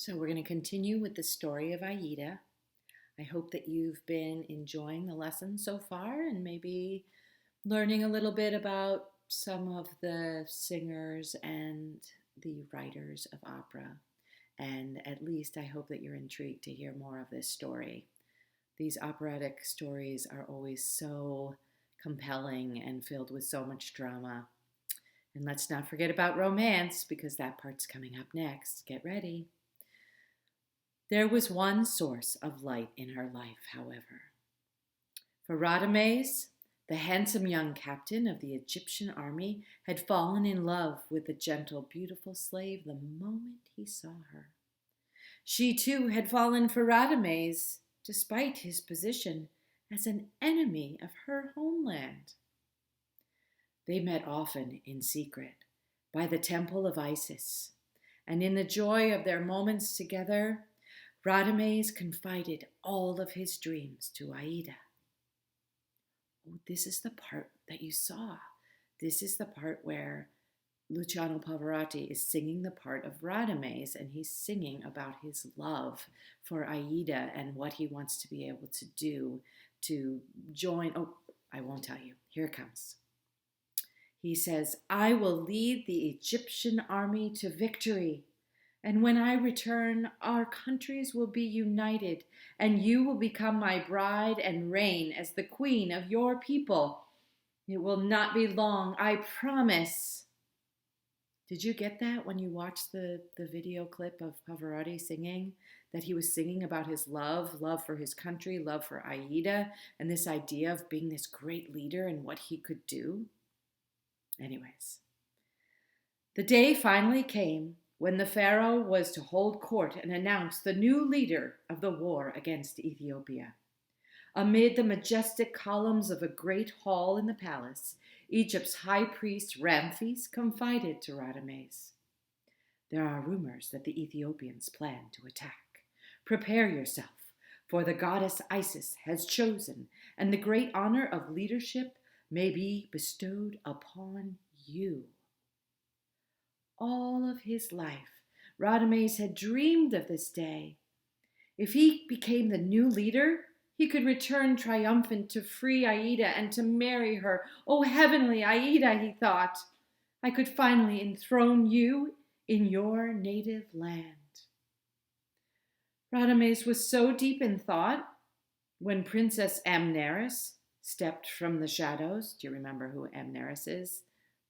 So we're going to continue with the story of Aida. I hope that you've been enjoying the lesson so far and maybe learning a little bit about some of the singers and the writers of opera. And at least I hope that you're intrigued to hear more of this story. These operatic stories are always so compelling and filled with so much drama. And let's not forget about romance because that part's coming up next. Get ready. There was one source of light in her life, however. For Radames, the handsome young captain of the Egyptian army, had fallen in love with the gentle, beautiful slave the moment he saw her. She, too, had fallen for Radames, despite his position as an enemy of her homeland. They met often in secret by the temple of Isis, and in the joy of their moments together, Radames confided all of his dreams to Aida. Oh, this is the part that you saw. This is the part where Luciano Pavarotti is singing the part of Radames, and he's singing about his love for Aida and what he wants to be able to do to join. Oh, I won't tell you. Here it comes. He says, "I will lead the Egyptian army to victory. And when I return, our countries will be united, and you will become my bride and reign as the queen of your people. It will not be long, I promise." Did you get that when you watched the video clip of Pavarotti singing? That he was singing about his love for his country, love for Aida, and this idea of being this great leader and what he could do? Anyways, the day finally came when the pharaoh was to hold court and announce the new leader of the war against Ethiopia. Amid the majestic columns of a great hall in the palace, Egypt's high priest Ramses confided to Radames, "There are rumors that the Ethiopians plan to attack. Prepare yourself, for the goddess Isis has chosen, and the great honor of leadership may be bestowed upon you." All of his life, Radames had dreamed of this day. If he became the new leader, he could return triumphant to free Aida and to marry her. Oh, heavenly Aida, he thought, I could finally enthrone you in your native land. Radames was so deep in thought when Princess Amneris stepped from the shadows. Do you remember who Amneris is?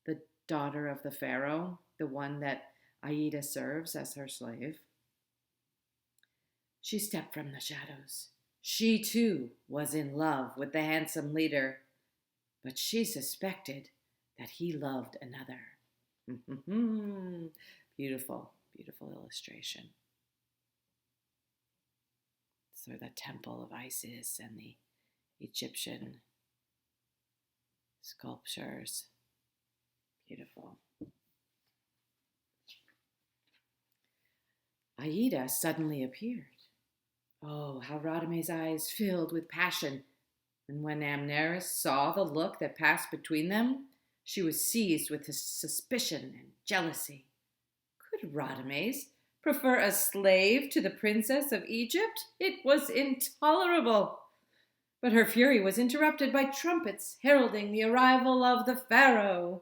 The daughter of the pharaoh, the one that Aida serves as her slave. She stepped from the shadows. She too was in love with the handsome leader, but she suspected that he loved another. Beautiful, beautiful illustration. So the temple of Isis and the Egyptian sculptures. Beautiful. Aida suddenly appeared. Oh, how Radames' eyes filled with passion. And when Amneris saw the look that passed between them, she was seized with suspicion and jealousy. Could Radames prefer a slave to the princess of Egypt? It was intolerable. But her fury was interrupted by trumpets heralding the arrival of the pharaoh.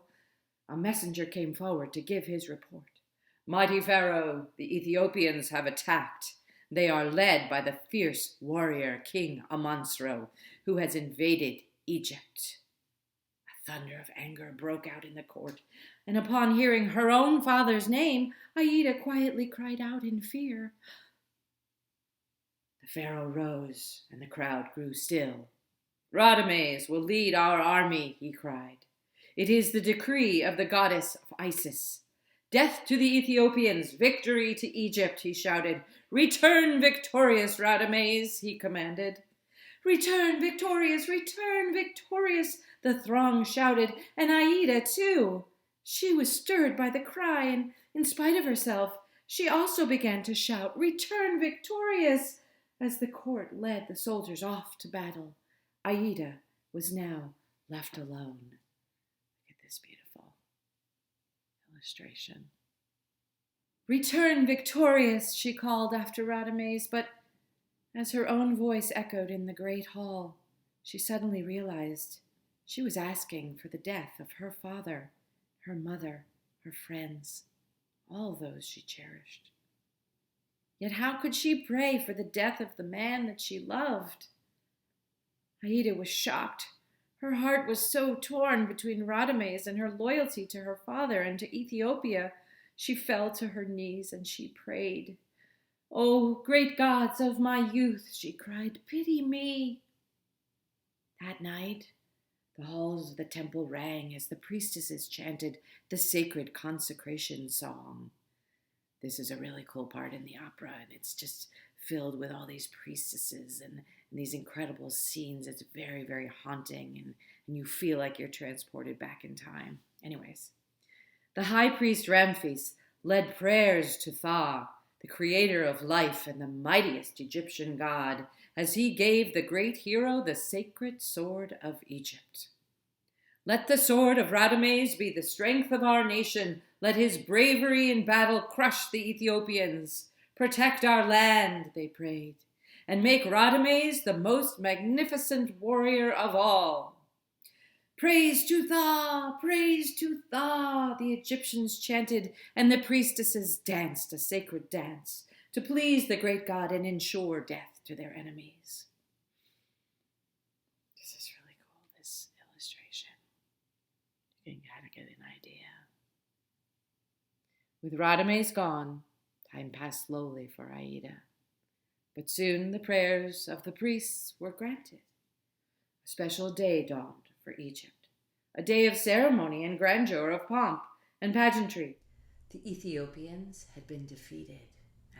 A messenger came forward to give his report. "Mighty Pharaoh, the Ethiopians have attacked. They are led by the fierce warrior King Amonsro, who has invaded Egypt." A thunder of anger broke out in the court, and upon hearing her own father's name, Aida quietly cried out in fear. The pharaoh rose, and the crowd grew still. "Radames will lead our army," he cried. "It is the decree of the goddess of Isis. Death to the Ethiopians, victory to Egypt," he shouted. "Return victorious, Radames," he commanded. "Return victorious, the throng shouted, and Aida too. She was stirred by the cry, and in spite of herself, she also began to shout, "Return victorious," as the court led the soldiers off to battle. Aida was now left alone. Look at this beautiful illustration. "Return victorious," she called after Radames, but as her own voice echoed in the great hall, she suddenly realized she was asking for the death of her father, her mother, her friends, all those she cherished. Yet how could she pray for the death of the man that she loved? Aida was shocked. Her heart was so torn between Radames and her loyalty to her father and to Ethiopia. She fell to her knees and she prayed. "Oh, great gods of my youth," she cried, "pity me." That night, the halls of the temple rang as the priestesses chanted the sacred consecration song. This is a really cool part in the opera, and it's just filled with all these priestesses and these incredible scenes. It's very, very haunting, and you feel like you're transported back in time. Anyways, the high priest Ramphis led prayers to Tha, the creator of life and the mightiest Egyptian god, as he gave the great hero the sacred sword of Egypt. "Let the sword of Radames be the strength of our nation. Let his bravery in battle crush the Ethiopians. Protect our land," they prayed, "and make Radames the most magnificent warrior of all." "Praise to Tha! Praise to Tha!" the Egyptians chanted, and the priestesses danced a sacred dance to please the great god and ensure death to their enemies. This is really cool, this illustration. You can kind of get an idea. With Radames gone, time passed slowly for Aida. But soon the prayers of the priests were granted. A special day dawned for Egypt, a day of ceremony and grandeur, of pomp and pageantry. The Ethiopians had been defeated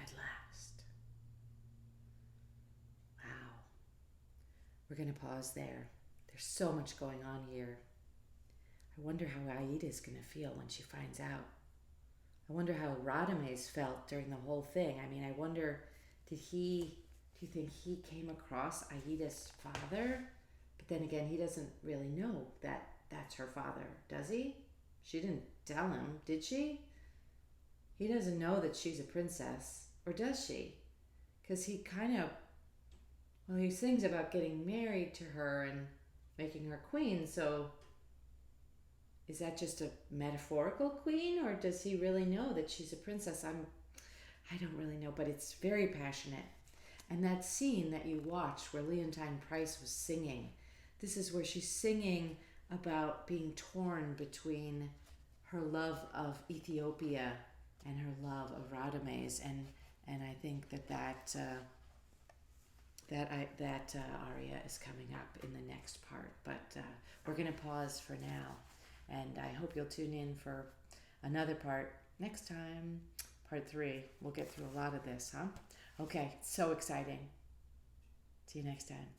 at last. Wow. We're going to pause there. There's so much going on here. I wonder how Aida is going to feel when she finds out. I wonder how Radames felt during the whole thing. I mean, I wonder, do you think he came across Aida's father? But then again, he doesn't really know that that's her father, does he? She didn't tell him, did she? He doesn't know that she's a princess, or does she? Because he sings about getting married to her and making her queen, so is that just a metaphorical queen, or does he really know that she's a princess? I don't really know, but it's very passionate. And that scene that you watched where Leontine Price was singing, this is where she's singing about being torn between her love of Ethiopia and her love of Radames, and I think that aria is coming up in the next part. But we're going to pause for now, and I hope you'll tune in for another part next time, part 3. We'll get through a lot of this, huh? Okay, so exciting. See you next time.